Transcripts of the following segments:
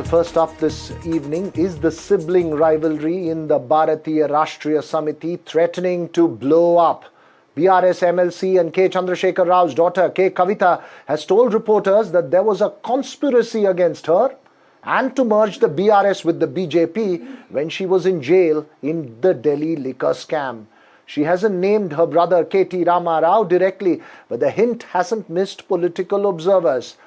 First up this evening is the sibling rivalry in the Bharatiya Rashtriya Samiti threatening to blow up. BRS MLC and K Chandrasekhar Rao's daughter K Kavitha has told reporters that there was a conspiracy against her and to merge the BRS with the BJP when she was in jail in the Delhi liquor scam. She hasn't named her brother KT Rama Rao directly, but the hint hasn't missed political observers.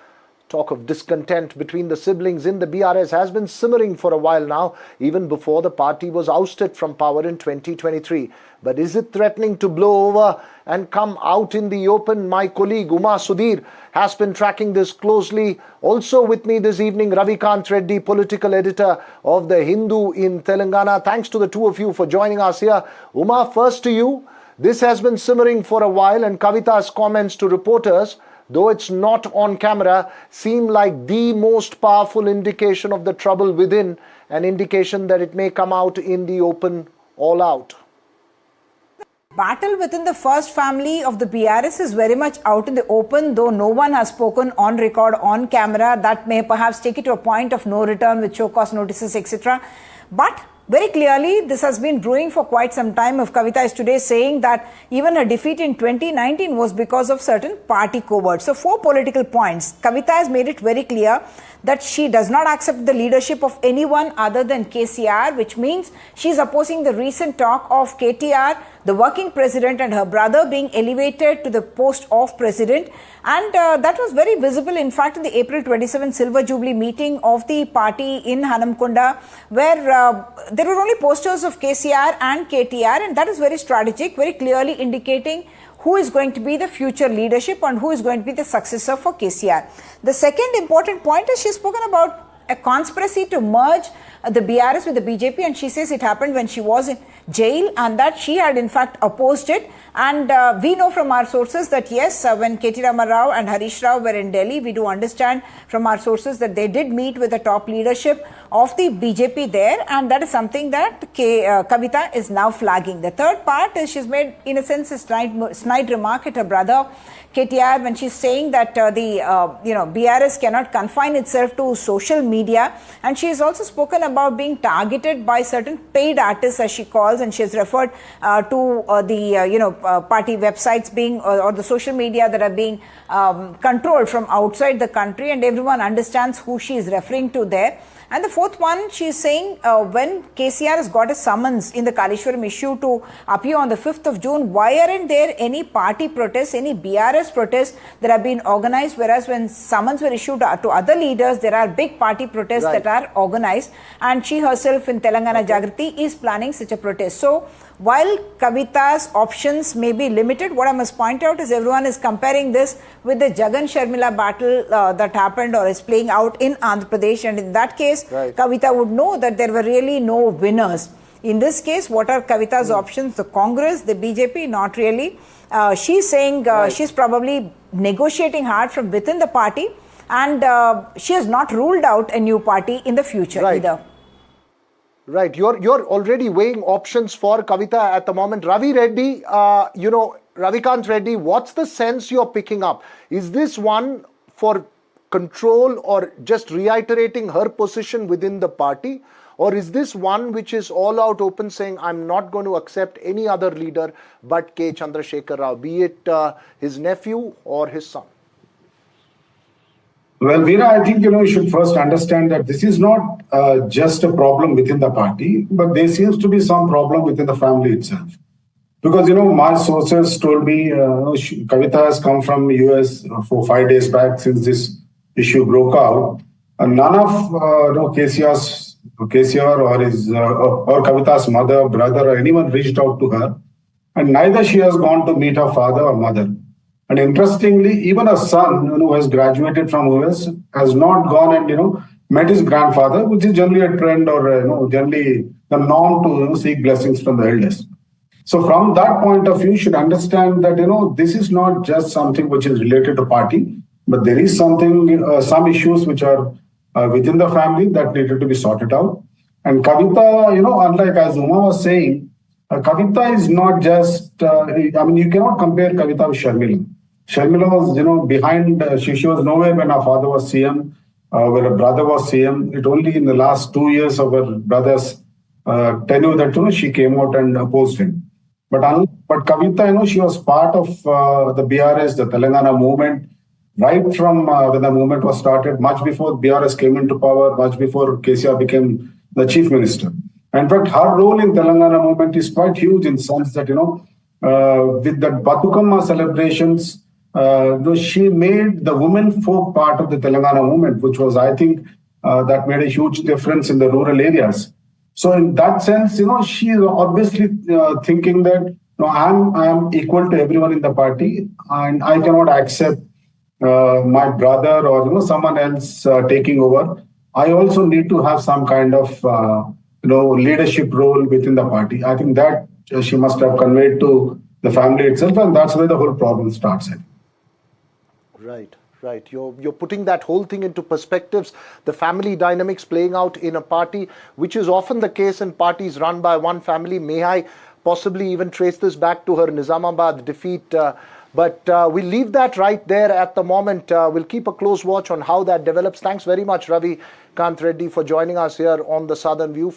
Talk of discontent between the siblings in the BRS has been simmering for a while now, even before the party was ousted from power in 2023. But is it threatening to blow over and come out in the open? My colleague Uma Sudhir has been tracking this closely. Also with me this evening, Ravikant Reddy, political editor of The Hindu in Telangana. Thanks to the two of you for joining us here. Uma, first to you. This has been simmering for a while, and Kavitha's comments to reporters, though it's not on camera, seem like the most powerful indication of the trouble within, an indication that it may come out in the open all out. Battle within the first family of the BRS is very much out in the open, though no one has spoken on record, on camera. That may perhaps take it to a point of no return with show cause notices, etc. But very clearly, this has been brewing for quite some time. If Kavitha is today saying that even her defeat in 2019 was because of certain party coverts. So 4 political points. Kavitha has made it very clear that she does not accept the leadership of anyone other than KCR, which means she is opposing the recent talk of KTR, the working president, and her brother being elevated to the post of president. And that was very visible, in fact, in the April 27 Silver Jubilee meeting of the party in Hanamkonda, where there were only posters of KCR and KTR, and that is very strategic, very clearly indicating who is going to be the future leadership and who is going to be the successor for KCR. The second important point is she's spoken about a conspiracy to merge the BRS with the BJP, and she says it happened when she was in jail and that she had in fact opposed it. And we know from our sources that yes, when KT Rama Rao and Harish Rao were in Delhi, we do understand from our sources that they did meet with the top leadership of the BJP there, and that is something that Kavitha is now flagging. The third part is she's made, in a sense, a snide remark at her brother KTR when she's saying that BRS cannot confine itself to social media, and she has also spoken about being targeted by certain paid artists, as she calls, and she has referred to the party websites being or the social media that are being controlled from outside the country, and everyone understands who she is referring to there. And the fourth one, she is saying when KCR has got a summons in the Kaleshwaram issue to appear on the 5th of June, why aren't there any party protests, any BRS protests that have been organized, whereas when summons were issued to other leaders, there are big party protests that are organized, and she herself in Telangana Jagriti is planning such a protest. So while Kavitha's options may be limited, what I must point out is everyone is comparing this with the Jagan Sharmila battle that happened or is playing out in Andhra Pradesh, and in that case, Kavitha would know that there were really no winners. In this case, what are Kavitha's options? The Congress, the BJP, not really. She's saying she's probably negotiating hard from within the party, and she has not ruled out a new party in the future either. Right, you're already weighing options for Kavitha at the moment. Ravi Reddy, Ravikant Reddy, what's the sense you're picking up? Is this one for control or just reiterating her position within the party? Or is this one which is all out open saying, I'm not going to accept any other leader but K Chandrasekhar Rao, be it his nephew or his son? Well, Veera, I think, you should first understand that this is not just a problem within the party, but there seems to be some problem within the family itself. Because, my sources told me Kavitha has come from US for 5 days back since this issue broke out. And none of KCR or his or Kavitha's mother, brother, or anyone reached out to her. And neither she has gone to meet her father or mother. And interestingly, even her son, who has graduated from US, has not gone and, met his grandfather, which is generally a trend or, generally the norm to seek blessings from the elders. So from that point of view, you should understand that, this is not just something which is related to party, but there is something, some issues which are within the family that needed to be sorted out. And Kavitha, unlike as Uma was saying, Kavitha is not just, you cannot compare Kavitha with Sharmila. Sharmila was, behind, she was nowhere when her father was CM. where her brother was CM. It only in the last 2 years of her brother's tenure that she came out and opposed him. But Kavitha, she was part of the BRS, the Telangana movement, right from when the movement was started, much before BRS came into power, much before KCR became the chief minister. In fact, her role in Telangana movement is quite huge in the sense that, with the Batukama celebrations, she made the women folk part of the Telangana movement, which was, I think, that made a huge difference in the rural areas. So in that sense, she is obviously thinking that, I'm equal to everyone in the party, and I cannot accept my brother or someone else taking over. I also need to have some kind of leadership role within the party. I think that she must have conveyed to the family itself, and that's where the whole problem starts. Right. Right. You're putting that whole thing into perspectives, the family dynamics playing out in a party, which is often the case in parties run by one family. May I possibly even trace this back to her Nizamabad defeat? But we'll leave that right there at the moment. We'll keep a close watch on how that develops. Thanks very much, Ravi Kant Reddy, for joining us here on the Southern View.